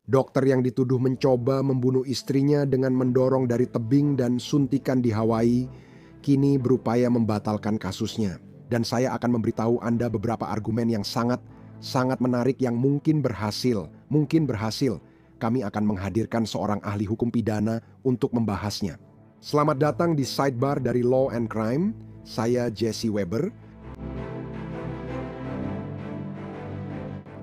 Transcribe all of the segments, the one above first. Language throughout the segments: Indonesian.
Dokter yang dituduh mencoba membunuh istrinya dengan mendorong dari tebing dan suntikan di Hawaii, kini berupaya membatalkan kasusnya. Dan saya akan memberitahu Anda beberapa argumen yang sangat menarik yang mungkin berhasil. Mungkin berhasil. Kami akan menghadirkan seorang ahli hukum pidana untuk membahasnya. Selamat datang di Sidebar dari Law and Crime. Saya Jesse Weber.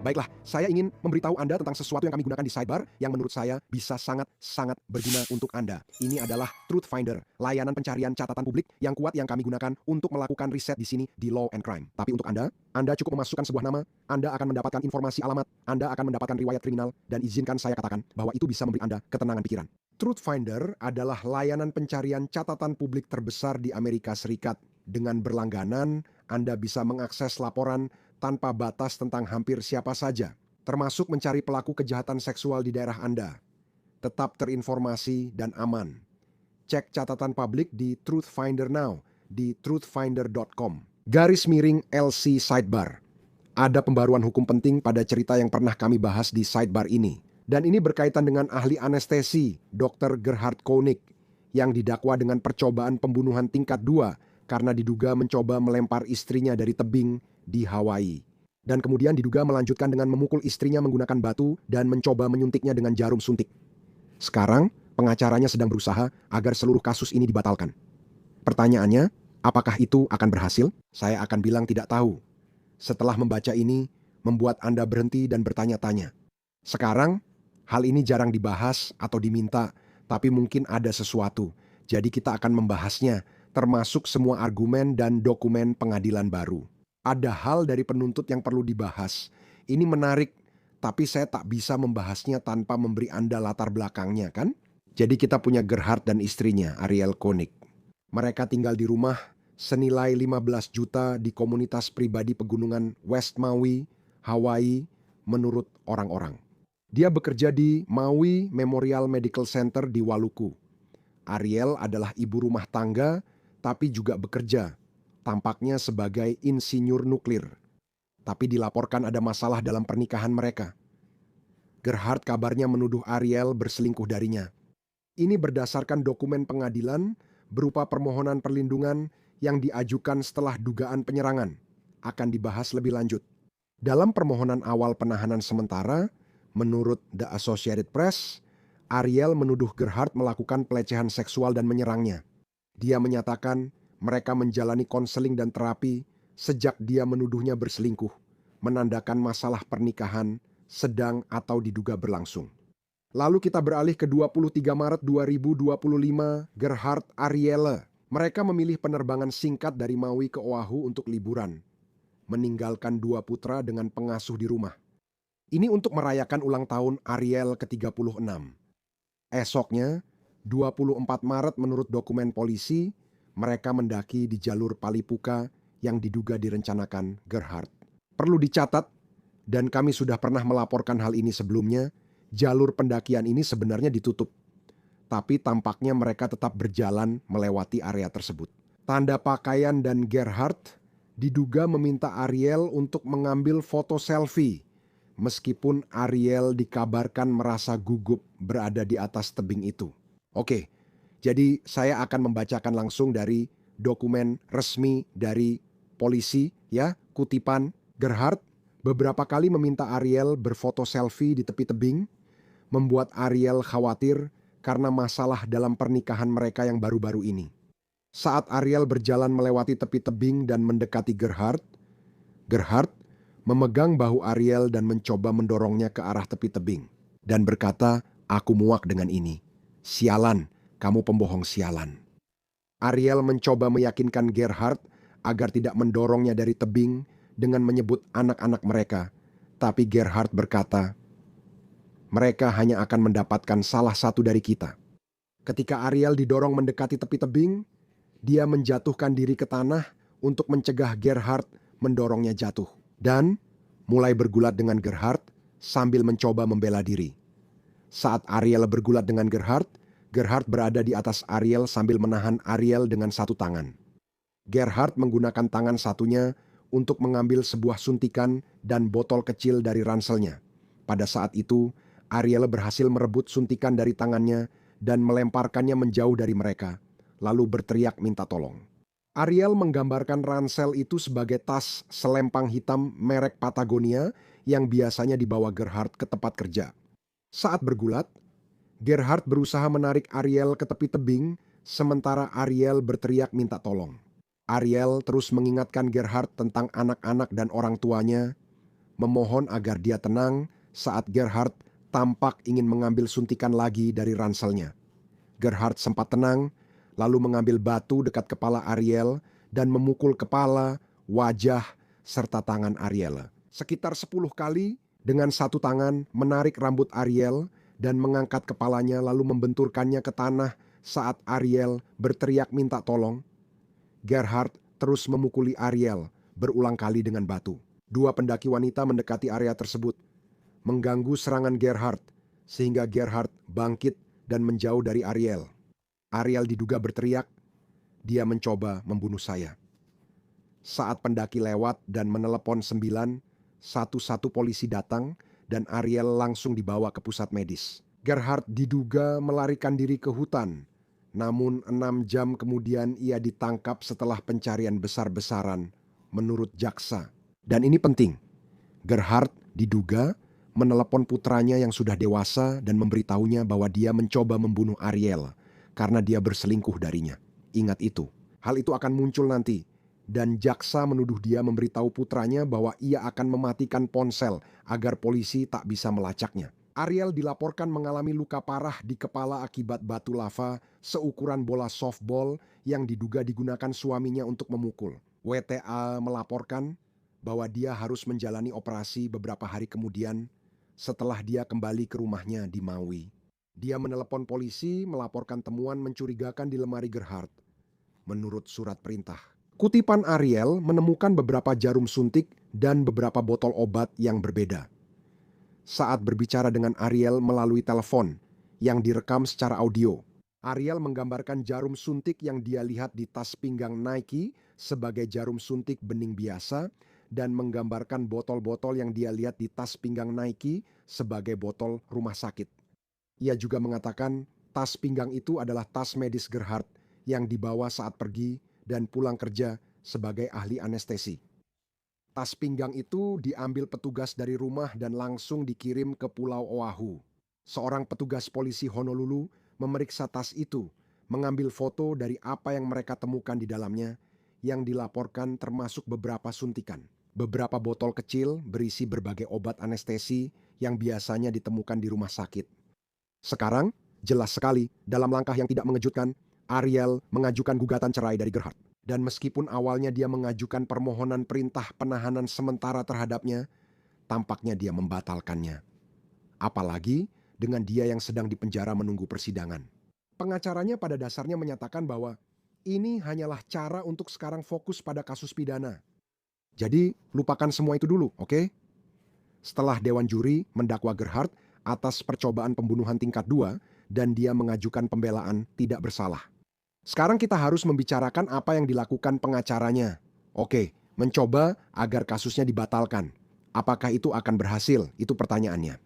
Baiklah, saya ingin memberitahu Anda tentang sesuatu yang kami gunakan di Sidebar yang menurut saya bisa sangat berguna untuk Anda. Ini adalah Truth Finder, layanan pencarian catatan publik yang kuat yang kami gunakan untuk melakukan riset di sini di Law and Crime. Tapi untuk Anda cukup memasukkan sebuah nama, Anda akan mendapatkan informasi alamat, Anda akan mendapatkan riwayat kriminal, dan izinkan saya katakan bahwa itu bisa memberi Anda ketenangan pikiran. Truth Finder adalah layanan pencarian catatan publik terbesar di Amerika Serikat. Dengan berlangganan, Anda bisa mengakses laporan tanpa batas tentang hampir siapa saja, termasuk mencari pelaku kejahatan seksual di daerah Anda. Tetap terinformasi dan aman. Cek catatan publik di Truth Finder Now di truthfinder.com. _LC Sidebar. Ada pembaruan hukum penting pada cerita yang pernah kami bahas di Sidebar ini. Dan ini berkaitan dengan ahli anestesi, Dr. Gerhard Koenig, yang didakwa dengan percobaan pembunuhan tingkat 2 karena diduga mencoba melempar istrinya dari tebing di Hawaii. Dan kemudian diduga melanjutkan dengan memukul istrinya menggunakan batu dan mencoba menyuntiknya dengan jarum suntik. Sekarang, pengacaranya sedang berusaha agar seluruh kasus ini dibatalkan. Pertanyaannya, apakah itu akan berhasil? Saya akan bilang tidak tahu. Setelah membaca ini, membuat Anda berhenti dan bertanya-tanya. Sekarang, hal ini jarang dibahas atau diminta, tapi mungkin ada sesuatu. Jadi kita akan membahasnya, termasuk semua argumen dan dokumen pengadilan baru. Ada hal dari penuntut yang perlu dibahas. Ini menarik, tapi saya tak bisa membahasnya tanpa memberi Anda latar belakangnya, kan? Jadi kita punya Gerhard dan istrinya, Ariel Koenig. Mereka tinggal di rumah senilai 15 juta di komunitas pribadi pegunungan West Maui, Hawaii, menurut orang-orang. Dia bekerja di Maui Memorial Medical Center di Waluku. Ariel adalah ibu rumah tangga, tapi juga bekerja. Tampaknya sebagai insinyur nuklir. Tapi dilaporkan ada masalah dalam pernikahan mereka. Gerhard kabarnya menuduh Ariel berselingkuh darinya. Ini berdasarkan dokumen pengadilan berupa permohonan perlindungan yang diajukan setelah dugaan penyerangan. Akan dibahas lebih lanjut. Dalam permohonan awal penahanan sementara, menurut The Associated Press, Ariel menuduh Gerhard melakukan pelecehan seksual dan menyerangnya. Dia menyatakan mereka menjalani konseling dan terapi sejak dia menuduhnya berselingkuh, menandakan masalah pernikahan sedang atau diduga berlangsung. Lalu kita beralih ke 23 Maret 2025, Gerhard Arielle. Mereka memilih penerbangan singkat dari Maui ke Oahu untuk liburan, meninggalkan 2 putra dengan pengasuh di rumah. Ini untuk merayakan ulang tahun Ariel ke-36. Esoknya, 24 Maret menurut dokumen polisi, mereka mendaki di jalur Palipuka yang diduga direncanakan Gerhard. Perlu dicatat, dan kami sudah pernah melaporkan hal ini sebelumnya, jalur pendakian ini sebenarnya ditutup. Tapi tampaknya mereka tetap berjalan melewati area tersebut. Tanda pakaian dan Gerhard diduga meminta Ariel untuk mengambil foto selfie, meskipun Ariel dikabarkan merasa gugup berada di atas tebing itu. Oke. Jadi saya akan membacakan langsung dari dokumen resmi dari polisi, ya, kutipan. Gerhard beberapa kali meminta Ariel berfoto selfie di tepi tebing, membuat Ariel khawatir karena masalah dalam pernikahan mereka yang baru-baru ini. Saat Ariel berjalan melewati tepi tebing dan mendekati Gerhard memegang bahu Ariel dan mencoba mendorongnya ke arah tepi tebing, dan berkata, "Aku muak dengan ini. Sialan. Kamu pembohong sialan." Ariel mencoba meyakinkan Gerhard agar tidak mendorongnya dari tebing dengan menyebut anak-anak mereka. Tapi Gerhard berkata, mereka hanya akan mendapatkan salah satu dari kita. Ketika Ariel didorong mendekati tepi tebing, dia menjatuhkan diri ke tanah untuk mencegah Gerhard mendorongnya jatuh. Dan mulai bergulat dengan Gerhard sambil mencoba membela diri. Saat Ariel bergulat dengan Gerhard berada di atas Ariel sambil menahan Ariel dengan satu tangan. Gerhard menggunakan tangan satunya untuk mengambil sebuah suntikan dan botol kecil dari ranselnya. Pada saat itu, Ariel berhasil merebut suntikan dari tangannya dan melemparkannya menjauh dari mereka, lalu berteriak minta tolong. Ariel menggambarkan ransel itu sebagai tas selempang hitam merek Patagonia yang biasanya dibawa Gerhard ke tempat kerja. Saat bergulat, Gerhard berusaha menarik Ariel ke tepi tebing, sementara Ariel berteriak minta tolong. Ariel terus mengingatkan Gerhard tentang anak-anak dan orang tuanya, memohon agar dia tenang saat Gerhard tampak ingin mengambil suntikan lagi dari ranselnya. Gerhard sempat tenang, lalu mengambil batu dekat kepala Ariel dan memukul kepala, wajah, serta tangan Ariel. Sekitar 10 kali dengan satu tangan menarik rambut Ariel dan mengangkat kepalanya lalu membenturkannya ke tanah saat Ariel berteriak minta tolong. Gerhard terus memukuli Ariel berulang kali dengan batu. Dua pendaki wanita mendekati area tersebut, mengganggu serangan Gerhard, sehingga Gerhard bangkit dan menjauh dari Ariel. Ariel diduga berteriak, "Dia mencoba membunuh saya." Saat pendaki lewat dan menelepon 911, polisi datang dan Ariel langsung dibawa ke pusat medis. Gerhard diduga melarikan diri ke hutan, namun 6 jam kemudian ia ditangkap setelah pencarian besar-besaran, menurut jaksa. Dan ini penting, Gerhard diduga menelepon putranya yang sudah dewasa dan memberitahunya bahwa dia mencoba membunuh Ariel karena dia berselingkuh darinya. Ingat itu, hal itu akan muncul nanti. Dan jaksa menuduh dia memberitahu putranya bahwa ia akan mematikan ponsel agar polisi tak bisa melacaknya. Ariel dilaporkan mengalami luka parah di kepala akibat batu lava seukuran bola softball yang diduga digunakan suaminya untuk memukul. WTA melaporkan bahwa dia harus menjalani operasi beberapa hari kemudian setelah dia kembali ke rumahnya di Maui. Dia menelepon polisi melaporkan temuan mencurigakan di lemari Gerhard, menurut surat perintah. Kutipan Ariel menemukan beberapa jarum suntik dan beberapa botol obat yang berbeda. Saat berbicara dengan Ariel melalui telepon yang direkam secara audio, Ariel menggambarkan jarum suntik yang dia lihat di tas pinggang Nike sebagai jarum suntik bening biasa dan menggambarkan botol-botol yang dia lihat di tas pinggang Nike sebagai botol rumah sakit. Ia juga mengatakan tas pinggang itu adalah tas medis Gerhard yang dibawa saat pergi dan pulang kerja sebagai ahli anestesi. Tas pinggang itu diambil petugas dari rumah dan langsung dikirim ke Pulau Oahu. Seorang petugas polisi Honolulu memeriksa tas itu, mengambil foto dari apa yang mereka temukan di dalamnya, yang dilaporkan termasuk beberapa suntikan. Beberapa botol kecil berisi berbagai obat anestesi yang biasanya ditemukan di rumah sakit. Sekarang, jelas sekali, dalam langkah yang tidak mengejutkan, Ariel mengajukan gugatan cerai dari Gerhard. Dan meskipun awalnya dia mengajukan permohonan perintah penahanan sementara terhadapnya, tampaknya dia membatalkannya. Apalagi dengan dia yang sedang dipenjara menunggu persidangan. Pengacaranya pada dasarnya menyatakan bahwa ini hanyalah cara untuk sekarang fokus pada kasus pidana. Jadi, lupakan semua itu dulu, oke? Setelah Dewan Juri mendakwa Gerhard atas percobaan pembunuhan tingkat 2 dan dia mengajukan pembelaan tidak bersalah. Sekarang kita harus membicarakan apa yang dilakukan pengacaranya. Oke, mencoba agar kasusnya dibatalkan. Apakah itu akan berhasil? Itu pertanyaannya.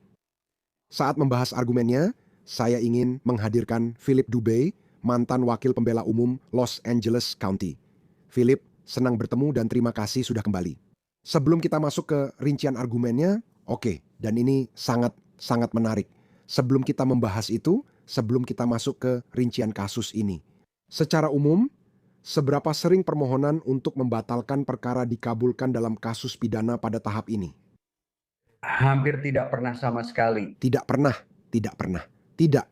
Saat membahas argumennya, saya ingin menghadirkan Philip Dubey, mantan wakil pembela umum Los Angeles County. Philip, senang bertemu dan terima kasih sudah kembali. Sebelum kita masuk ke rincian argumennya, oke, dan ini sangat menarik. Sebelum kita membahas itu, sebelum kita masuk ke rincian kasus ini. Secara umum, seberapa sering permohonan untuk membatalkan perkara dikabulkan dalam kasus pidana pada tahap ini? Hampir tidak pernah sama sekali. Tidak pernah. Tidak.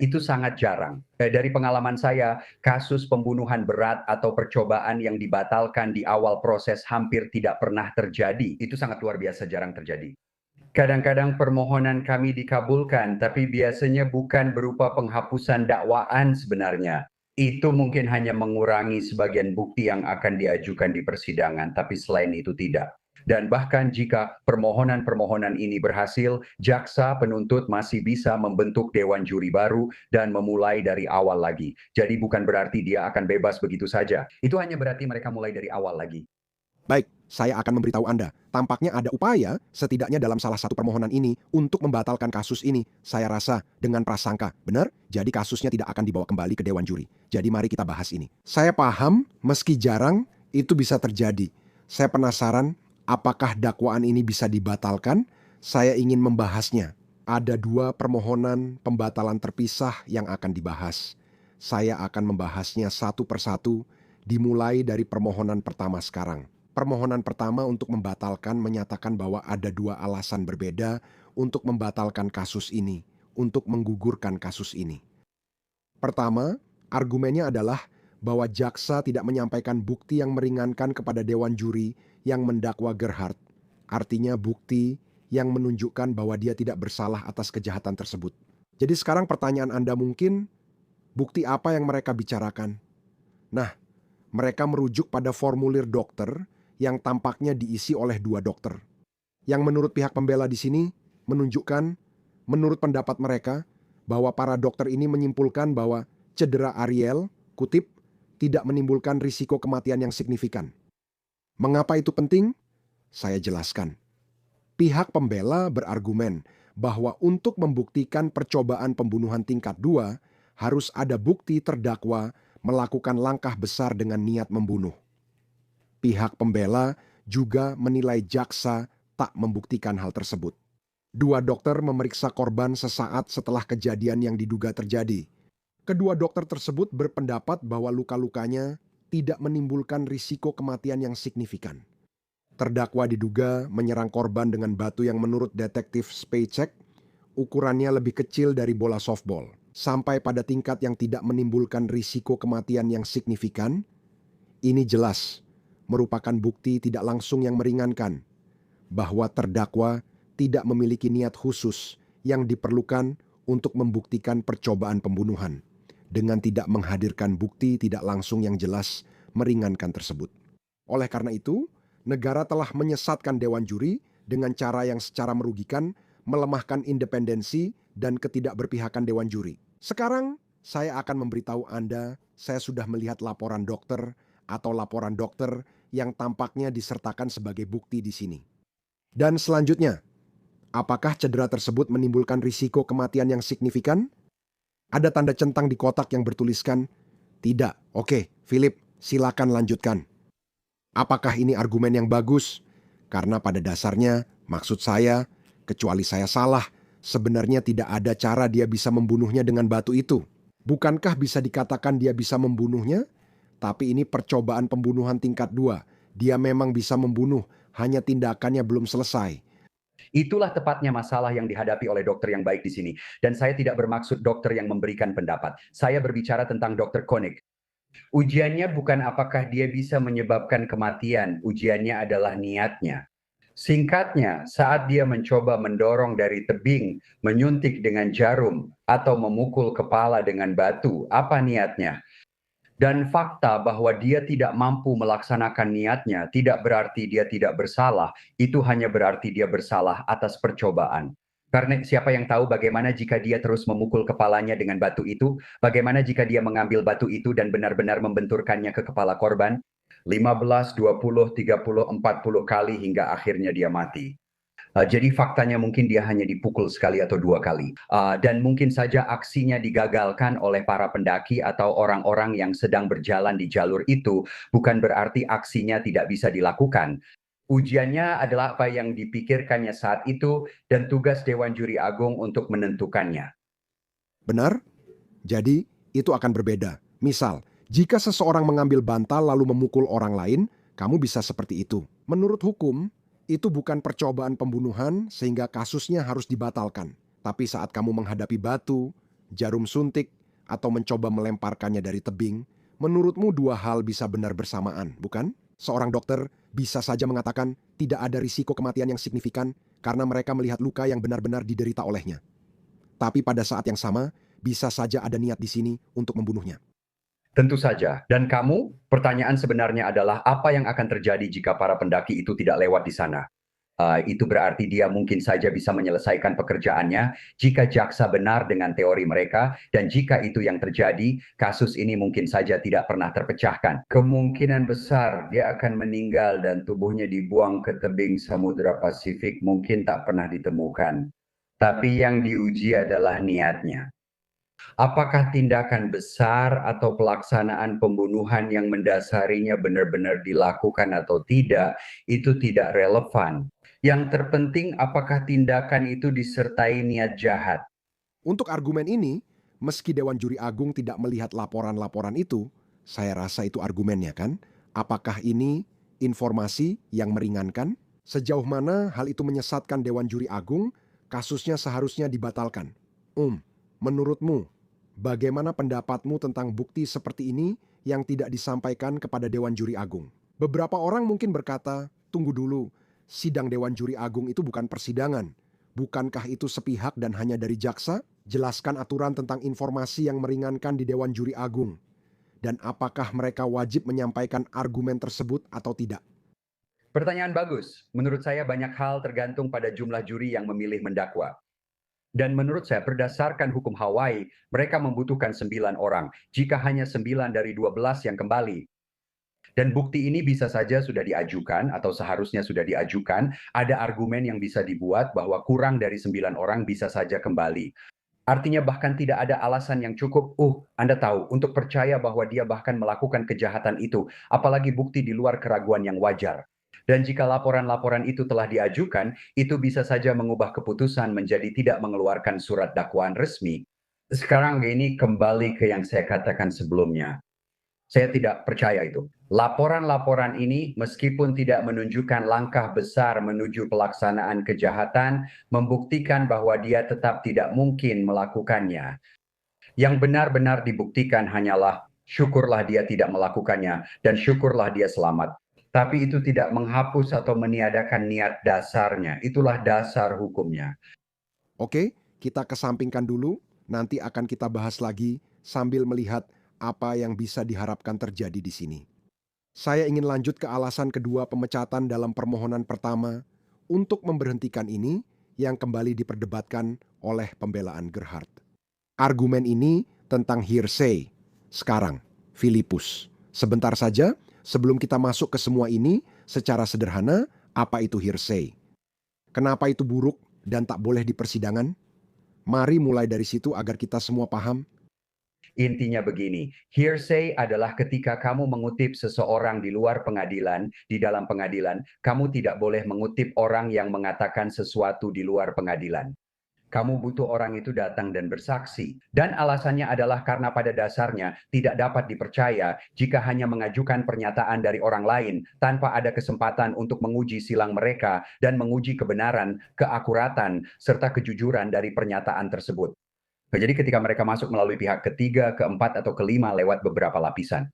Itu sangat jarang. Dari pengalaman saya, kasus pembunuhan berat atau percobaan yang dibatalkan di awal proses hampir tidak pernah terjadi. Itu sangat luar biasa jarang terjadi. Kadang-kadang permohonan kami dikabulkan, tapi biasanya bukan berupa penghapusan dakwaan sebenarnya. Itu mungkin hanya mengurangi sebagian bukti yang akan diajukan di persidangan, tapi selain itu tidak. Dan bahkan jika permohonan-permohonan ini berhasil, jaksa penuntut masih bisa membentuk dewan juri baru dan memulai dari awal lagi. Jadi bukan berarti dia akan bebas begitu saja. Itu hanya berarti mereka mulai dari awal lagi. Baik, Saya akan memberitahu Anda, tampaknya ada upaya, setidaknya dalam salah satu permohonan ini, untuk membatalkan kasus ini. Saya rasa dengan prasangka, benar? Jadi kasusnya tidak akan dibawa kembali ke Dewan Juri. Jadi mari kita bahas ini. Saya paham, meski jarang, itu bisa terjadi. Saya penasaran, apakah dakwaan ini bisa dibatalkan? Saya ingin membahasnya. Ada 2 permohonan pembatalan terpisah yang akan dibahas. Saya akan membahasnya satu persatu, dimulai dari permohonan pertama sekarang. Permohonan pertama untuk membatalkan menyatakan bahwa ada 2 alasan berbeda untuk membatalkan kasus ini, untuk menggugurkan kasus ini. Pertama, argumennya adalah bahwa jaksa tidak menyampaikan bukti yang meringankan kepada Dewan Juri yang mendakwa Gerhard. Artinya bukti yang menunjukkan bahwa dia tidak bersalah atas kejahatan tersebut. Jadi sekarang pertanyaan Anda mungkin, bukti apa yang mereka bicarakan? Nah, mereka merujuk pada formulir dokter yang tampaknya diisi oleh 2 dokter. Yang menurut pihak pembela di sini menunjukkan, menurut pendapat mereka, bahwa para dokter ini menyimpulkan bahwa cedera Ariel, kutip, tidak menimbulkan risiko kematian yang signifikan. Mengapa itu penting? Saya jelaskan. Pihak pembela berargumen bahwa untuk membuktikan percobaan pembunuhan tingkat 2, harus ada bukti terdakwa melakukan langkah besar dengan niat membunuh. Pihak pembela juga menilai jaksa tak membuktikan hal tersebut. 2 dokter memeriksa korban sesaat setelah kejadian yang diduga terjadi. Kedua dokter tersebut berpendapat bahwa luka-lukanya tidak menimbulkan risiko kematian yang signifikan. Terdakwa diduga menyerang korban dengan batu yang menurut detektif Spacek ukurannya lebih kecil dari bola softball, sampai pada tingkat yang tidak menimbulkan risiko kematian yang signifikan. Ini jelas merupakan bukti tidak langsung yang meringankan bahwa terdakwa tidak memiliki niat khusus yang diperlukan untuk membuktikan percobaan pembunuhan dengan tidak menghadirkan bukti tidak langsung yang jelas meringankan tersebut. Oleh karena itu, negara telah menyesatkan Dewan Juri dengan cara yang secara merugikan melemahkan independensi dan ketidakberpihakan Dewan Juri. Sekarang, saya akan memberitahu Anda, saya sudah melihat laporan dokter atau laporan dokter yang tampaknya disertakan sebagai bukti di sini. Dan selanjutnya, apakah cedera tersebut menimbulkan risiko kematian yang signifikan? Ada tanda centang di kotak yang bertuliskan, tidak. Oke, Philip, silakan lanjutkan. Apakah ini argumen yang bagus? Karena pada dasarnya, maksud saya, kecuali saya salah, sebenarnya tidak ada cara dia bisa membunuhnya dengan batu itu. Bukankah bisa dikatakan dia bisa membunuhnya? Tapi ini percobaan pembunuhan tingkat 2. Dia memang bisa membunuh, hanya tindakannya belum selesai. Itulah tepatnya masalah yang dihadapi oleh dokter yang baik di sini. Dan saya tidak bermaksud dokter yang memberikan pendapat. Saya berbicara tentang Dokter Koenig. Ujiannya bukan apakah dia bisa menyebabkan kematian, ujiannya adalah niatnya. Singkatnya, saat dia mencoba mendorong dari tebing, menyuntik dengan jarum, atau memukul kepala dengan batu, apa niatnya? Dan fakta bahwa dia tidak mampu melaksanakan niatnya tidak berarti dia tidak bersalah, itu hanya berarti dia bersalah atas percobaan. Karena siapa yang tahu bagaimana jika dia terus memukul kepalanya dengan batu itu, bagaimana jika dia mengambil batu itu dan benar-benar membenturkannya ke kepala korban, 15, 20, 30, 40 kali hingga akhirnya dia mati. Jadi faktanya mungkin dia hanya dipukul sekali atau 2 kali. Dan mungkin saja aksinya digagalkan oleh para pendaki atau orang-orang yang sedang berjalan di jalur itu, bukan berarti aksinya tidak bisa dilakukan. Ujiannya adalah apa yang dipikirkannya saat itu dan tugas Dewan Juri Agung untuk menentukannya. Benar? Jadi, itu akan berbeda. Misal, jika seseorang mengambil bantal lalu memukul orang lain, kamu bisa seperti itu. Menurut hukum, itu bukan percobaan pembunuhan sehingga kasusnya harus dibatalkan. Tapi saat kamu menghadapi batu, jarum suntik, atau mencoba melemparkannya dari tebing, menurutmu 2 hal bisa benar bersamaan, bukan? Seorang dokter bisa saja mengatakan tidak ada risiko kematian yang signifikan karena mereka melihat luka yang benar-benar diderita olehnya. Tapi pada saat yang sama, bisa saja ada niat di sini untuk membunuhnya. Tentu saja. Dan kamu, pertanyaan sebenarnya adalah apa yang akan terjadi jika para pendaki itu tidak lewat di sana? Itu berarti dia mungkin saja bisa menyelesaikan pekerjaannya jika jaksa benar dengan teori mereka, dan jika itu yang terjadi, kasus ini mungkin saja tidak pernah terpecahkan. Kemungkinan besar dia akan meninggal dan tubuhnya dibuang ke tebing Samudra Pasifik mungkin tak pernah ditemukan. Tapi yang diuji adalah niatnya. Apakah tindakan besar atau pelaksanaan pembunuhan yang mendasarinya benar-benar dilakukan atau tidak, itu tidak relevan. Yang terpenting apakah tindakan itu disertai niat jahat. Untuk argumen ini, meski Dewan Juri Agung tidak melihat laporan-laporan itu, saya rasa itu argumennya kan? Apakah ini informasi yang meringankan? Sejauh mana hal itu menyesatkan Dewan Juri Agung, kasusnya seharusnya dibatalkan. Menurutmu, bagaimana pendapatmu tentang bukti seperti ini yang tidak disampaikan kepada Dewan Juri Agung? Beberapa orang mungkin berkata, tunggu dulu, sidang Dewan Juri Agung itu bukan persidangan. Bukankah itu sepihak dan hanya dari jaksa? Jelaskan aturan tentang informasi yang meringankan di Dewan Juri Agung. Dan apakah mereka wajib menyampaikan argumen tersebut atau tidak? Pertanyaan bagus. Menurut saya banyak hal tergantung pada jumlah juri yang memilih mendakwa. Dan menurut saya berdasarkan hukum Hawaii, mereka membutuhkan 9 orang. Jika hanya 9 dari 12 yang kembali, dan bukti ini bisa saja sudah diajukan atau seharusnya sudah diajukan, ada argumen yang bisa dibuat bahwa kurang dari 9 orang bisa saja kembali. Artinya bahkan tidak ada alasan yang cukup, Anda tahu, untuk percaya bahwa dia bahkan melakukan kejahatan itu, apalagi bukti di luar keraguan yang wajar. Dan jika laporan-laporan itu telah diajukan, itu bisa saja mengubah keputusan menjadi tidak mengeluarkan surat dakwaan resmi. Sekarang ini kembali ke yang saya katakan sebelumnya. Saya tidak percaya itu. Laporan-laporan ini meskipun tidak menunjukkan langkah besar menuju pelaksanaan kejahatan, membuktikan bahwa dia tetap tidak mungkin melakukannya. Yang benar-benar dibuktikan hanyalah syukurlah dia tidak melakukannya dan syukurlah dia selamat. Tapi itu tidak menghapus atau meniadakan niat dasarnya. Itulah dasar hukumnya. Oke, kita kesampingkan dulu. Nanti akan kita bahas lagi sambil melihat apa yang bisa diharapkan terjadi di sini. Saya ingin lanjut ke alasan kedua pemecatan dalam permohonan pertama untuk memberhentikan ini yang kembali diperdebatkan oleh pembelaan Gerhard. Argumen ini tentang hearsay. Sekarang, Filipus. Sebentar saja, sebelum kita masuk ke semua ini, secara sederhana, apa itu hearsay? Kenapa itu buruk dan tak boleh di persidangan? Mari mulai dari situ agar kita semua paham. Intinya begini, hearsay adalah ketika kamu mengutip seseorang di luar pengadilan, di dalam pengadilan, kamu tidak boleh mengutip orang yang mengatakan sesuatu di luar pengadilan. Kamu butuh orang itu datang dan bersaksi. Dan alasannya adalah karena pada dasarnya tidak dapat dipercaya jika hanya mengajukan pernyataan dari orang lain tanpa ada kesempatan untuk menguji silang mereka dan menguji kebenaran, keakuratan, serta kejujuran dari pernyataan tersebut. Jadi ketika mereka masuk melalui pihak ketiga, keempat, atau kelima lewat beberapa lapisan.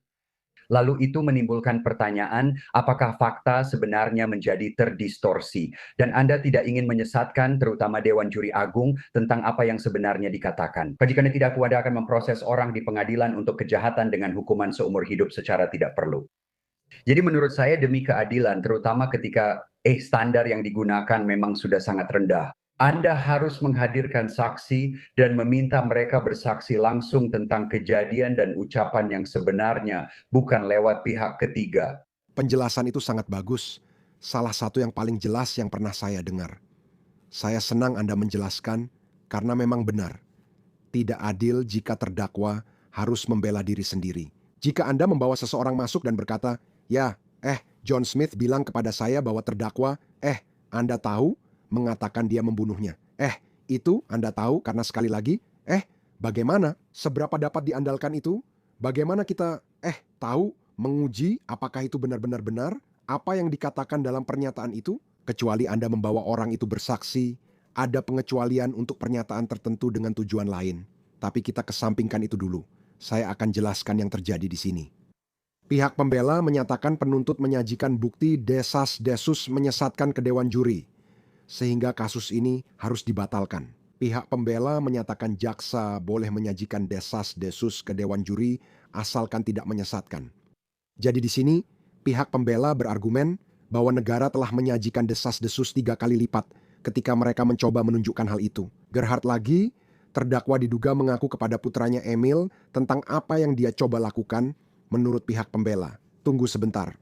Lalu itu menimbulkan pertanyaan, apakah fakta sebenarnya menjadi terdistorsi? Dan Anda tidak ingin menyesatkan terutama Dewan Juri Agung tentang apa yang sebenarnya dikatakan. Jika Anda tidak kuat akan memproses orang di pengadilan untuk kejahatan dengan hukuman seumur hidup secara tidak perlu. Jadi menurut saya demi keadilan, terutama ketika standar yang digunakan memang sudah sangat rendah. Anda harus menghadirkan saksi dan meminta mereka bersaksi langsung tentang kejadian dan ucapan yang sebenarnya, bukan lewat pihak ketiga. Penjelasan itu sangat bagus. Salah satu yang paling jelas yang pernah saya dengar. Saya senang Anda menjelaskan karena memang benar. Tidak adil jika terdakwa harus membela diri sendiri. Jika Anda membawa seseorang masuk dan berkata, John Smith bilang kepada saya bahwa terdakwa, Anda tahu, mengatakan dia membunuhnya. Itu Anda tahu karena sekali lagi, bagaimana? Seberapa dapat diandalkan itu? Bagaimana kita, tahu, menguji apakah itu benar-benar benar? Apa yang dikatakan dalam pernyataan itu? Kecuali Anda membawa orang itu bersaksi, ada pengecualian untuk pernyataan tertentu dengan tujuan lain. Tapi kita kesampingkan itu dulu. Saya akan jelaskan yang terjadi di sini. Pihak pembela menyatakan penuntut menyajikan bukti desas-desus menyesatkan ke Dewan Juri, sehingga kasus ini harus dibatalkan. Pihak pembela menyatakan jaksa boleh menyajikan desas-desus ke Dewan Juri asalkan tidak menyesatkan. Jadi di sini, pihak pembela berargumen bahwa negara telah menyajikan desas-desus 3 kali lipat ketika mereka mencoba menunjukkan hal itu. Gerhard lagi, terdakwa diduga mengaku kepada putranya Emil tentang apa yang dia coba lakukan menurut pihak pembela. Tunggu sebentar.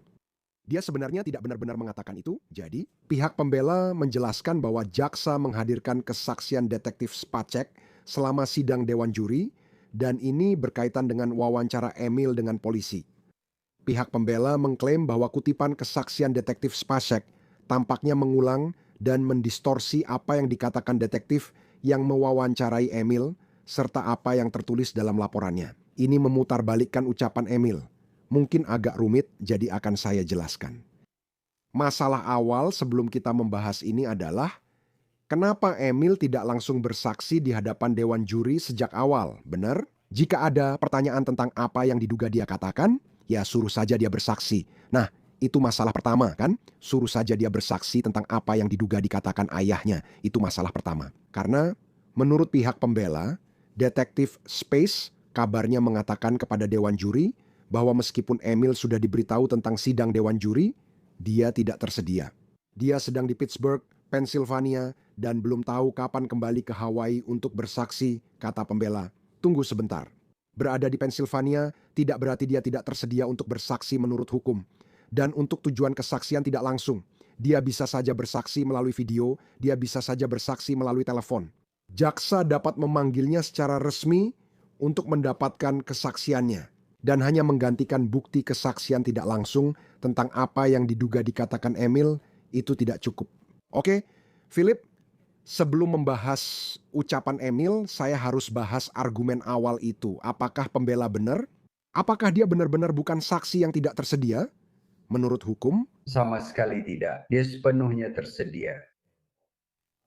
Dia sebenarnya tidak benar-benar mengatakan itu, jadi pihak pembela menjelaskan bahwa jaksa menghadirkan kesaksian detektif Spacek selama sidang dewan juri, dan ini berkaitan dengan wawancara Emil dengan polisi. Pihak pembela mengklaim bahwa kutipan kesaksian detektif Spacek tampaknya mengulang dan mendistorsi apa yang dikatakan detektif yang mewawancarai Emil, serta apa yang tertulis dalam laporannya. Ini memutarbalikkan ucapan Emil. Mungkin agak rumit, jadi akan saya jelaskan. Masalah awal sebelum kita membahas ini adalah kenapa Emil tidak langsung bersaksi di hadapan dewan juri sejak awal, benar? Jika ada pertanyaan tentang apa yang diduga dia katakan, ya suruh saja dia bersaksi. Nah, itu masalah pertama kan? Suruh saja dia bersaksi tentang apa yang diduga dikatakan ayahnya. Itu masalah pertama. Karena menurut pihak pembela, detektif Space kabarnya mengatakan kepada dewan juri bahwa meskipun Emil sudah diberitahu tentang sidang dewan juri, dia tidak tersedia. Dia sedang di Pittsburgh, Pennsylvania, dan belum tahu kapan kembali ke Hawaii untuk bersaksi, kata pembela. Tunggu sebentar. Berada di Pennsylvania tidak berarti dia tidak tersedia untuk bersaksi menurut hukum. Dan untuk tujuan kesaksian tidak langsung. Dia bisa saja bersaksi melalui video, dia bisa saja bersaksi melalui telepon. Jaksa dapat memanggilnya secara resmi untuk mendapatkan kesaksiannya, dan hanya menggantikan bukti kesaksian tidak langsung tentang apa yang diduga dikatakan Emil itu tidak cukup. Oke, Philip, sebelum membahas ucapan Emil, saya harus bahas argumen awal itu. Apakah pembela benar? Apakah dia benar-benar bukan saksi yang tidak tersedia? Menurut hukum, Sama sekali tidak. Dia sepenuhnya tersedia.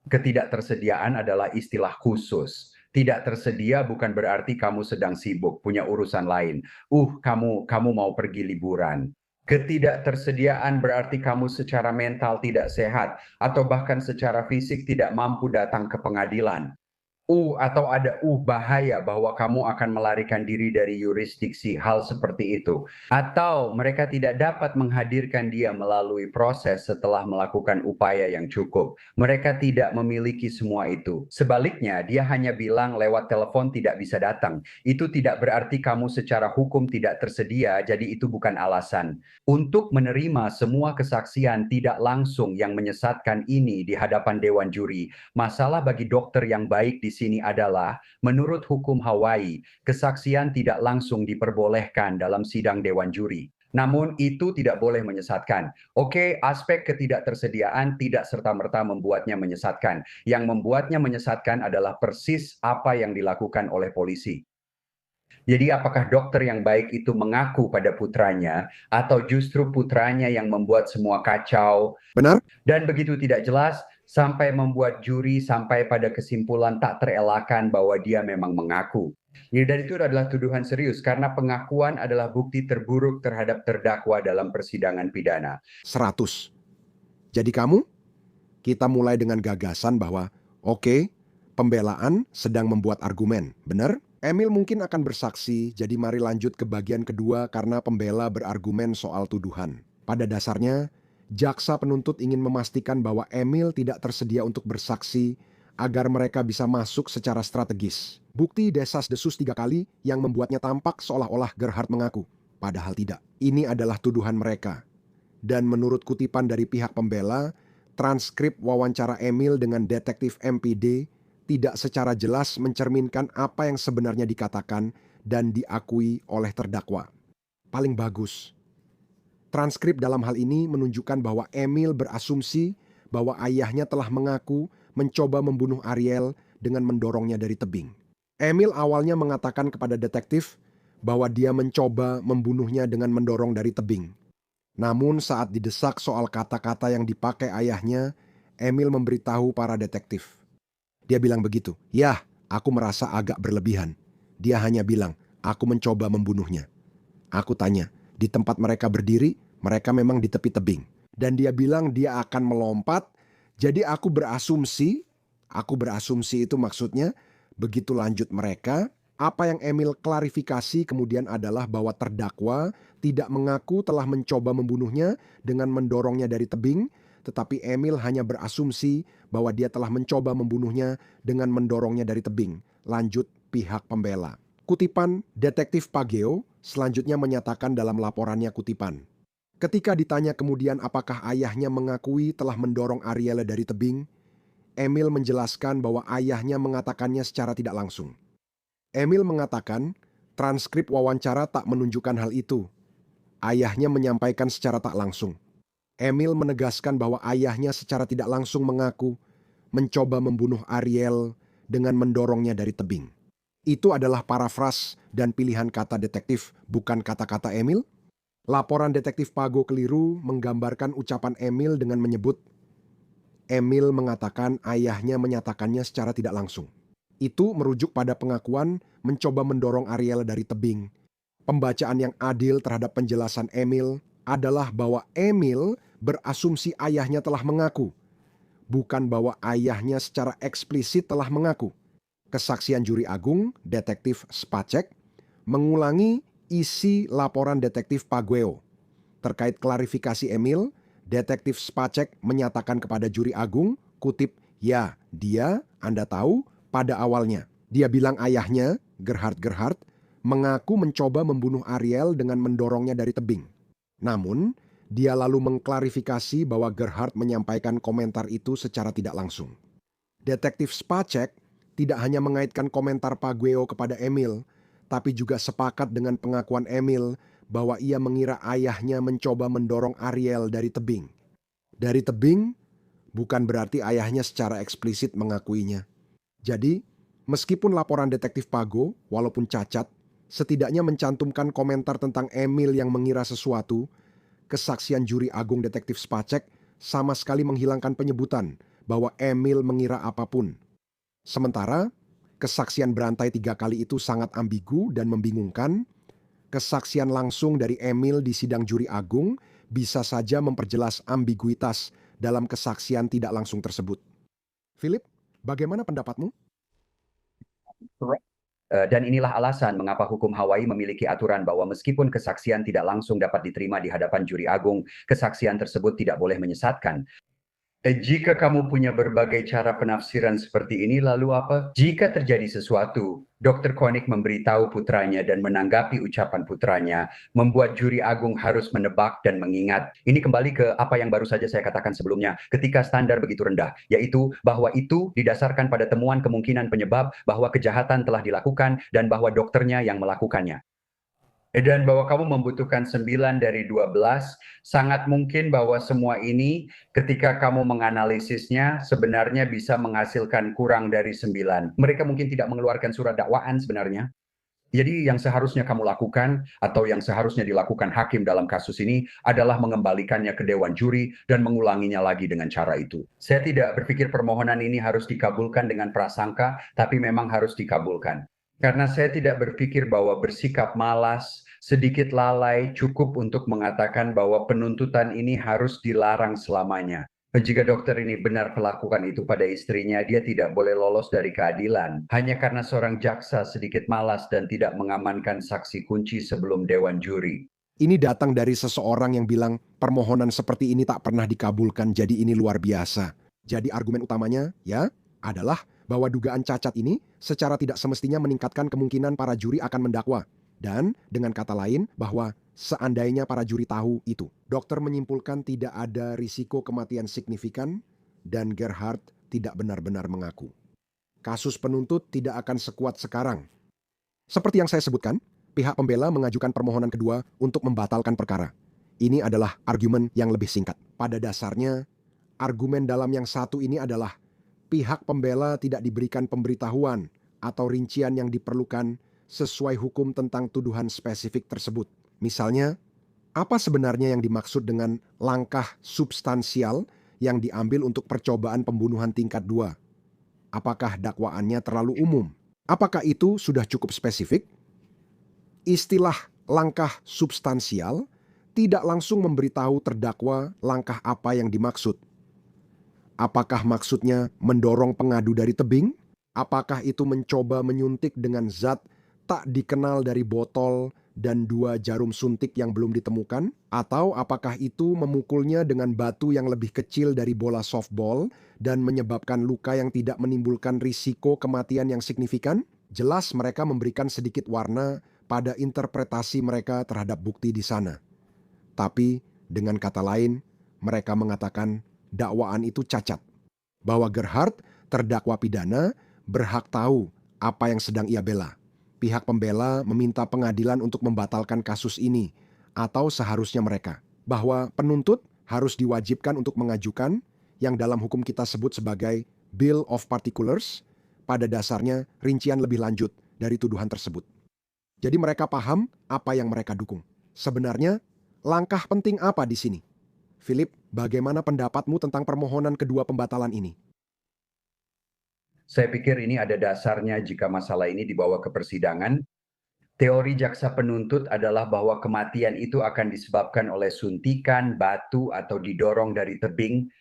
Ketidaktersediaan adalah istilah khusus. Tidak tersedia bukan berarti kamu sedang sibuk, punya urusan lain. Kamu mau pergi liburan. Ketidaktersediaan berarti kamu secara mental tidak sehat atau bahkan secara fisik tidak mampu datang ke pengadilan. Atau ada bahaya bahwa kamu akan melarikan diri dari yurisdiksi, hal seperti itu. Atau mereka tidak dapat menghadirkan dia melalui proses setelah melakukan upaya yang cukup. Mereka tidak memiliki semua itu. Sebaliknya, dia hanya bilang lewat telepon tidak bisa datang. Itu tidak berarti kamu secara hukum tidak tersedia, jadi itu bukan alasan. Untuk menerima semua kesaksian tidak langsung yang menyesatkan ini di hadapan dewan juri, masalah bagi dokter yang baik di sini adalah, menurut hukum Hawaii, kesaksian tidak langsung diperbolehkan dalam sidang dewan juri. Namun itu tidak boleh menyesatkan. Oke, aspek ketidaktersediaan tidak serta-merta membuatnya menyesatkan. Yang membuatnya menyesatkan adalah persis apa yang dilakukan oleh polisi. Jadi apakah dokter yang baik itu mengaku pada putranya atau justru putranya yang membuat semua kacau benar? dan begitu tidak jelas sampai membuat juri sampai pada kesimpulan tak terelakkan bahwa dia memang mengaku. Dan itu adalah tuduhan serius karena pengakuan adalah bukti terburuk terhadap terdakwa dalam persidangan pidana. 100. Jadi kita mulai dengan gagasan bahwa, oke, pembelaan sedang membuat argumen, benar? Emil mungkin akan bersaksi, jadi mari lanjut ke bagian kedua karena pembela berargumen soal tuduhan. Pada dasarnya, jaksa penuntut ingin memastikan bahwa Emil tidak tersedia untuk bersaksi agar mereka bisa masuk secara strategis. Bukti desas-desus 3 kali yang membuatnya tampak seolah-olah Gerhard mengaku. Padahal tidak. Ini adalah tuduhan mereka. Dan menurut kutipan dari pihak pembela, transkrip wawancara Emil dengan detektif MPD tidak secara jelas mencerminkan apa yang sebenarnya dikatakan dan diakui oleh terdakwa. Paling bagus. Transkrip dalam hal ini menunjukkan bahwa Emil berasumsi bahwa ayahnya telah mengaku mencoba membunuh Ariel dengan mendorongnya dari tebing. Emil awalnya mengatakan kepada detektif bahwa dia mencoba membunuhnya dengan mendorong dari tebing. Namun saat didesak soal kata-kata yang dipakai ayahnya, Emil memberitahu para detektif. Dia bilang begitu, "Yah, aku merasa agak berlebihan." Dia hanya bilang, "Aku mencoba membunuhnya." Aku tanya, di tempat mereka berdiri, mereka memang di tepi tebing. Dan dia bilang dia akan melompat, jadi aku berasumsi itu maksudnya, begitu lanjut mereka, Apa yang Emil klarifikasi kemudian adalah bahwa terdakwa tidak mengaku telah mencoba membunuhnya dengan mendorongnya dari tebing, tetapi Emil hanya berasumsi bahwa dia telah mencoba membunuhnya dengan mendorongnya dari tebing. Lanjut pihak pembela. Kutipan Detektif Pageo selanjutnya menyatakan dalam laporannya kutipan. Ketika ditanya kemudian apakah ayahnya mengakui telah mendorong Ariela dari tebing, Emil menjelaskan bahwa ayahnya mengatakannya secara tidak langsung. Emil mengatakan transkrip wawancara tak menunjukkan hal itu. Ayahnya menyampaikan secara tak langsung. Emil menegaskan bahwa ayahnya secara tidak langsung mengaku mencoba membunuh Ariel dengan mendorongnya dari tebing. Itu adalah parafras dan pilihan kata detektif, bukan kata-kata Emil. Laporan detektif Pago keliru menggambarkan ucapan Emil dengan menyebut Emil mengatakan ayahnya menyatakannya secara tidak langsung. Itu merujuk pada pengakuan mencoba mendorong Ariel dari tebing. Pembacaan yang adil terhadap penjelasan Emil adalah bahwa Emil berasumsi ayahnya telah mengaku, bukan bahwa ayahnya secara eksplisit telah mengaku. Kesaksian juri agung, detektif Spacek, mengulangi isi laporan detektif Pagueo. Terkait klarifikasi Emil, detektif Spacek menyatakan kepada juri agung, kutip, ya, dia, Anda tahu, pada awalnya. Dia bilang ayahnya, Gerhard, mengaku mencoba membunuh Ariel dengan mendorongnya dari tebing. Namun, dia lalu mengklarifikasi bahwa Gerhard menyampaikan komentar itu secara tidak langsung. Detektif Spacek tidak hanya mengaitkan komentar Pagueo kepada Emil, tapi juga sepakat dengan pengakuan Emil bahwa ia mengira ayahnya mencoba mendorong Ariel dari tebing. Dari tebing bukan berarti ayahnya secara eksplisit mengakuinya. Jadi, meskipun laporan detektif Pago, walaupun cacat, setidaknya mencantumkan komentar tentang Emil yang mengira sesuatu, kesaksian juri agung detektif Spacek sama sekali menghilangkan penyebutan bahwa Emil mengira apapun. Sementara, kesaksian berantai 3 kali itu sangat ambigu dan membingungkan. Kesaksian langsung dari Emil di sidang juri agung bisa saja memperjelas ambiguitas dalam kesaksian tidak langsung tersebut. Philip, bagaimana pendapatmu? Dan inilah alasan mengapa hukum Hawaii memiliki aturan bahwa meskipun kesaksian tidak langsung dapat diterima di hadapan juri agung, kesaksian tersebut tidak boleh menyesatkan. Jika kamu punya berbagai cara penafsiran seperti ini, lalu apa? Jika terjadi sesuatu, Dr. Koenig memberitahu putranya dan menanggapi ucapan putranya, membuat juri agung harus menebak dan mengingat. Ini kembali ke apa yang baru saja saya katakan sebelumnya, ketika standar begitu rendah, yaitu bahwa itu didasarkan pada temuan kemungkinan penyebab bahwa kejahatan telah dilakukan dan bahwa dokternya yang melakukannya. Dan bahwa kamu membutuhkan 9 dari 12, sangat mungkin bahwa semua ini ketika kamu menganalisisnya sebenarnya bisa menghasilkan kurang dari 9. Mereka mungkin tidak mengeluarkan surat dakwaan sebenarnya. Jadi yang seharusnya kamu lakukan atau yang seharusnya dilakukan hakim dalam kasus ini adalah mengembalikannya ke dewan juri dan mengulanginya lagi dengan cara itu. Saya tidak berpikir permohonan ini harus dikabulkan dengan prasangka, tapi memang harus dikabulkan. Karena saya tidak berpikir bahwa bersikap malas, sedikit lalai cukup untuk mengatakan bahwa penuntutan ini harus dilarang selamanya. Jika dokter ini benar melakukan itu pada istrinya, dia tidak boleh lolos dari keadilan. Hanya karena seorang jaksa sedikit malas dan tidak mengamankan saksi kunci sebelum dewan juri. Ini datang dari seseorang yang bilang permohonan seperti ini tak pernah dikabulkan, jadi ini luar biasa. Jadi argumen utamanya, ya, adalah bahwa dugaan cacat ini secara tidak semestinya meningkatkan kemungkinan para juri akan mendakwa. Dan dengan kata lain bahwa seandainya para juri tahu itu. Dokter menyimpulkan tidak ada risiko kematian signifikan dan Gerhard tidak benar-benar mengaku. Kasus penuntut tidak akan sekuat sekarang. Seperti yang saya sebutkan, pihak pembela mengajukan permohonan kedua untuk membatalkan perkara. Ini adalah argumen yang lebih singkat. Pada dasarnya, argumen dalam yang satu ini adalah pihak pembela tidak diberikan pemberitahuan atau rincian yang diperlukan sesuai hukum tentang tuduhan spesifik tersebut. Misalnya, apa sebenarnya yang dimaksud dengan langkah substansial yang diambil untuk percobaan pembunuhan tingkat 2? Apakah dakwaannya terlalu umum? Apakah itu sudah cukup spesifik? Istilah langkah substansial tidak langsung memberitahu terdakwa langkah apa yang dimaksud. Apakah maksudnya mendorong pengadu dari tebing? Apakah itu mencoba menyuntik dengan zat tak dikenal dari botol dan 2 jarum suntik yang belum ditemukan? Atau apakah itu memukulnya dengan batu yang lebih kecil dari bola softball dan menyebabkan luka yang tidak menimbulkan risiko kematian yang signifikan? Jelas mereka memberikan sedikit warna pada interpretasi mereka terhadap bukti di sana. Tapi dengan kata lain, mereka mengatakan dakwaan itu cacat. Bahwa Gerhard, terdakwa pidana, berhak tahu apa yang sedang ia bela. Pihak pembela meminta pengadilan untuk membatalkan kasus ini, atau seharusnya mereka. Bahwa penuntut harus diwajibkan untuk mengajukan yang dalam hukum kita sebut sebagai Bill of Particulars, pada dasarnya rincian lebih lanjut dari tuduhan tersebut. Jadi mereka paham apa yang mereka dukung. Sebenarnya, langkah penting apa di sini? Philip, bagaimana pendapatmu tentang permohonan kedua pembatalan ini? Saya pikir ini ada dasarnya jika masalah ini dibawa ke persidangan. Teori jaksa penuntut adalah bahwa kematian itu akan disebabkan oleh suntikan, batu, atau didorong dari tebing.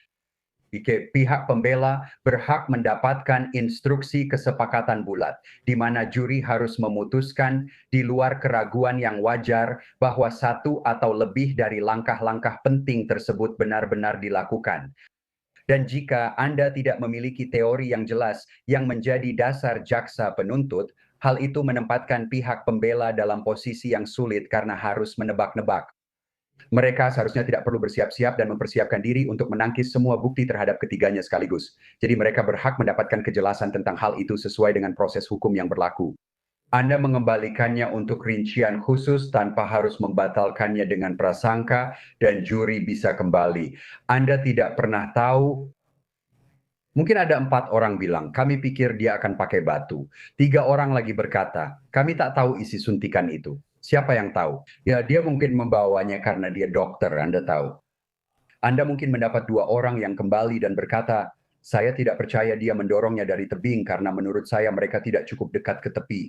Pihak pembela berhak mendapatkan instruksi kesepakatan bulat, di mana juri harus memutuskan di luar keraguan yang wajar bahwa satu atau lebih dari langkah-langkah penting tersebut benar-benar dilakukan. Dan jika Anda tidak memiliki teori yang jelas yang menjadi dasar jaksa penuntut, hal itu menempatkan pihak pembela dalam posisi yang sulit karena harus menebak-nebak. Mereka seharusnya tidak perlu bersiap-siap dan mempersiapkan diri untuk menangkis semua bukti terhadap ketiganya sekaligus. Jadi mereka berhak mendapatkan kejelasan tentang hal itu sesuai dengan proses hukum yang berlaku. Anda mengembalikannya untuk rincian khusus tanpa harus membatalkannya dengan prasangka dan juri bisa kembali. Anda tidak pernah tahu. Mungkin ada 4 orang bilang, kami pikir dia akan pakai batu. 3 orang lagi berkata, kami tak tahu isi suntikan itu. Siapa yang tahu? Ya, dia mungkin membawanya karena dia dokter, Anda tahu. Anda mungkin mendapat 2 orang yang kembali dan berkata, saya tidak percaya dia mendorongnya dari tebing karena menurut saya mereka tidak cukup dekat ke tepi.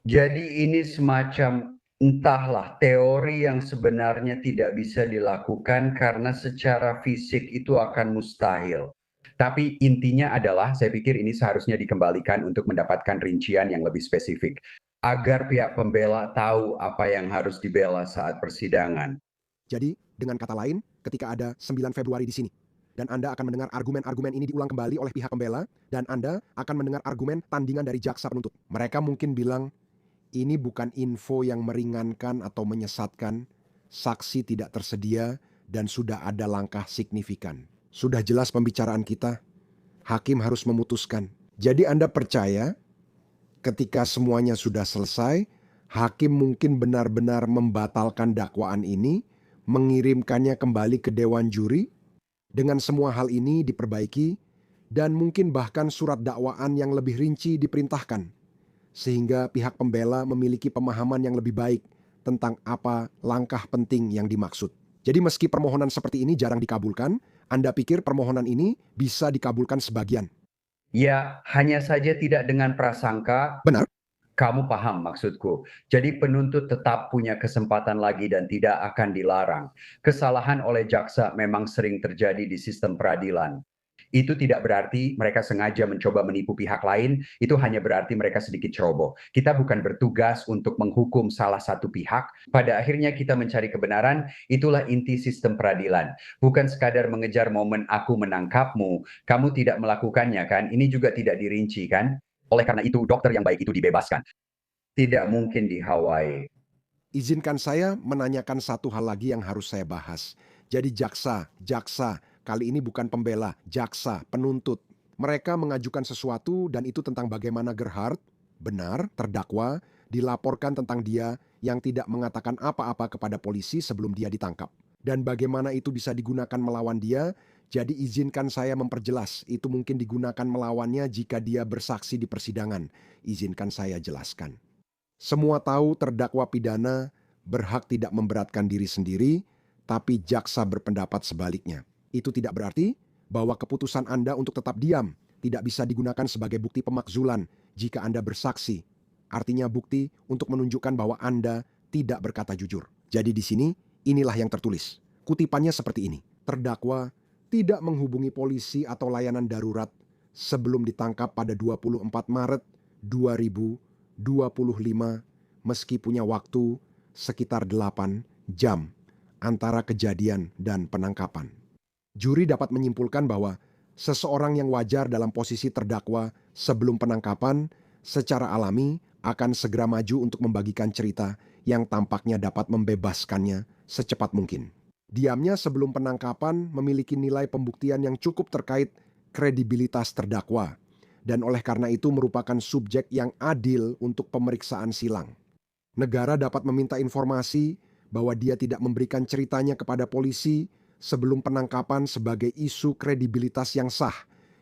Jadi ini semacam entahlah teori yang sebenarnya tidak bisa dilakukan karena secara fisik itu akan mustahil. Tapi intinya adalah saya pikir ini seharusnya dikembalikan untuk mendapatkan rincian yang lebih spesifik agar pihak pembela tahu apa yang harus dibela saat persidangan. Jadi, dengan kata lain, ketika ada 9 Februari di sini, dan Anda akan mendengar argumen-argumen ini diulang kembali oleh pihak pembela, dan Anda akan mendengar argumen tandingan dari jaksa penuntut. Mereka mungkin bilang, ini bukan info yang meringankan atau menyesatkan, saksi tidak tersedia, dan sudah ada langkah signifikan. Sudah jelas pembicaraan kita, hakim harus memutuskan. Jadi Anda percaya ketika semuanya sudah selesai, hakim mungkin benar-benar membatalkan dakwaan ini, mengirimkannya kembali ke dewan juri, dengan semua hal ini diperbaiki, dan mungkin bahkan surat dakwaan yang lebih rinci diperintahkan, sehingga pihak pembela memiliki pemahaman yang lebih baik tentang apa langkah penting yang dimaksud. Jadi meski permohonan seperti ini jarang dikabulkan, Anda pikir permohonan ini bisa dikabulkan sebagian? Ya, hanya saja tidak dengan prasangka. Benar? Kamu paham maksudku. Jadi penuntut tetap punya kesempatan lagi dan tidak akan dilarang. Kesalahan oleh jaksa memang sering terjadi di sistem peradilan. Itu tidak berarti mereka sengaja mencoba menipu pihak lain, itu hanya berarti mereka sedikit ceroboh. Kita bukan bertugas untuk menghukum salah satu pihak, pada akhirnya kita mencari kebenaran, itulah inti sistem peradilan. Bukan sekadar mengejar momen aku menangkapmu, kamu tidak melakukannya kan, ini juga tidak dirinci kan. Oleh karena itu dokter yang baik itu dibebaskan. Tidak mungkin di Hawaii. Izinkan saya menanyakan satu hal lagi yang harus saya bahas. Jadi jaksa, kali ini bukan pembela, jaksa, penuntut. Mereka mengajukan sesuatu dan itu tentang bagaimana Gerhard, benar, terdakwa, dilaporkan tentang dia yang tidak mengatakan apa-apa kepada polisi sebelum dia ditangkap. Dan bagaimana itu bisa digunakan melawan dia, jadi izinkan saya memperjelas, itu mungkin digunakan melawannya jika dia bersaksi di persidangan. Izinkan saya jelaskan. Semua tahu terdakwa pidana berhak tidak memberatkan diri sendiri, tapi jaksa berpendapat sebaliknya. Itu tidak berarti bahwa keputusan Anda untuk tetap diam tidak bisa digunakan sebagai bukti pemakzulan jika Anda bersaksi. Artinya bukti untuk menunjukkan bahwa Anda tidak berkata jujur. Jadi di sini inilah yang tertulis. Kutipannya seperti ini. Terdakwa tidak menghubungi polisi atau layanan darurat sebelum ditangkap pada 24 Maret 2025 meski punya waktu sekitar 8 jam antara kejadian dan penangkapan. Juri dapat menyimpulkan bahwa seseorang yang wajar dalam posisi terdakwa sebelum penangkapan secara alami akan segera maju untuk membagikan cerita yang tampaknya dapat membebaskannya secepat mungkin. Diamnya sebelum penangkapan memiliki nilai pembuktian yang cukup terkait kredibilitas terdakwa, dan oleh karena itu merupakan subjek yang adil untuk pemeriksaan silang. Negara dapat meminta informasi bahwa dia tidak memberikan ceritanya kepada polisi sebelum penangkapan sebagai isu kredibilitas yang sah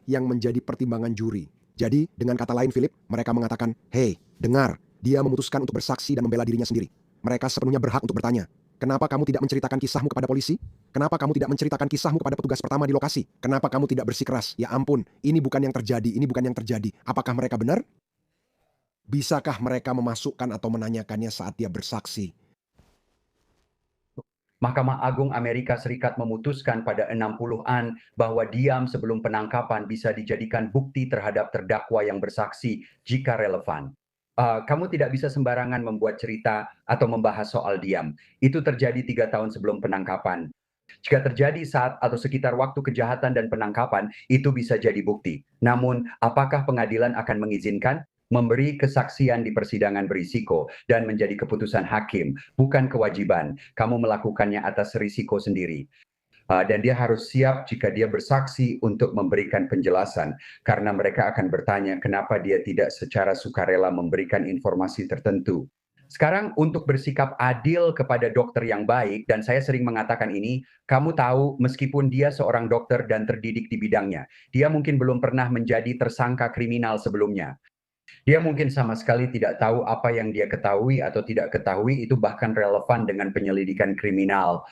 yang menjadi pertimbangan juri. Jadi, dengan kata lain Philip, mereka mengatakan, "Hei, dengar, dia memutuskan untuk bersaksi dan membela dirinya sendiri." Mereka sepenuhnya berhak untuk bertanya, "Kenapa kamu tidak menceritakan kisahmu kepada polisi? Kenapa kamu tidak menceritakan kisahmu kepada petugas pertama di lokasi? Kenapa kamu tidak bersikeras? Ya ampun, ini bukan yang terjadi, ini bukan yang terjadi." Apakah mereka benar? Bisakah mereka memasukkan atau menanyakannya saat dia bersaksi? Mahkamah Agung Amerika Serikat memutuskan pada 60-an bahwa diam sebelum penangkapan bisa dijadikan bukti terhadap terdakwa yang bersaksi jika relevan. Kamu tidak bisa sembarangan membuat cerita atau membahas soal diam. Itu terjadi 3 tahun sebelum penangkapan. Jika terjadi saat atau sekitar waktu kejahatan dan penangkapan, itu bisa jadi bukti. Namun, apakah pengadilan akan mengizinkan? Memberi kesaksian di persidangan berisiko dan menjadi keputusan hakim, bukan kewajiban. Kamu melakukannya atas risiko sendiri. Dan dia harus siap jika dia bersaksi untuk memberikan penjelasan, karena mereka akan bertanya kenapa dia tidak secara sukarela memberikan informasi tertentu. Sekarang untuk bersikap adil kepada dokter yang baik, dan saya sering mengatakan ini, kamu tahu meskipun dia seorang dokter dan terdidik di bidangnya, dia mungkin belum pernah menjadi tersangka kriminal sebelumnya. Dia mungkin sama sekali tidak tahu apa yang dia ketahui atau tidak ketahui itu bahkan relevan dengan penyelidikan kriminal.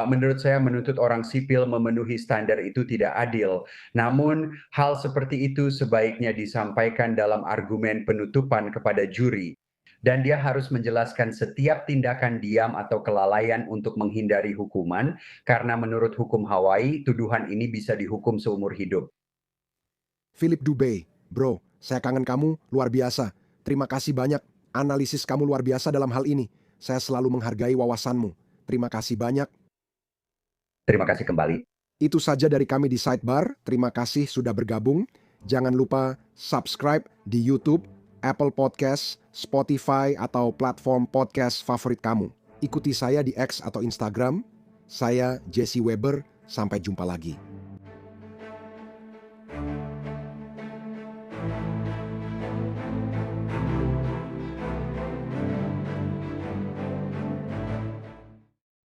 Menurut saya menuntut orang sipil memenuhi standar itu tidak adil. Namun hal seperti itu sebaiknya disampaikan dalam argumen penutupan kepada juri. Dan dia harus menjelaskan setiap tindakan diam atau kelalaian untuk menghindari hukuman, karena menurut hukum Hawaii, tuduhan ini bisa dihukum seumur hidup. Philip Dubé, bro, saya kangen kamu, luar biasa. Terima kasih banyak, analisis kamu luar biasa dalam hal ini. Saya selalu menghargai wawasanmu. Terima kasih banyak. Terima kasih kembali. Itu saja dari kami di Sidebar. Terima kasih sudah bergabung. Jangan lupa subscribe di YouTube, Apple Podcast, Spotify, atau platform podcast favorit kamu. Ikuti saya di X atau Instagram. Saya Jesse Weber. Sampai jumpa lagi.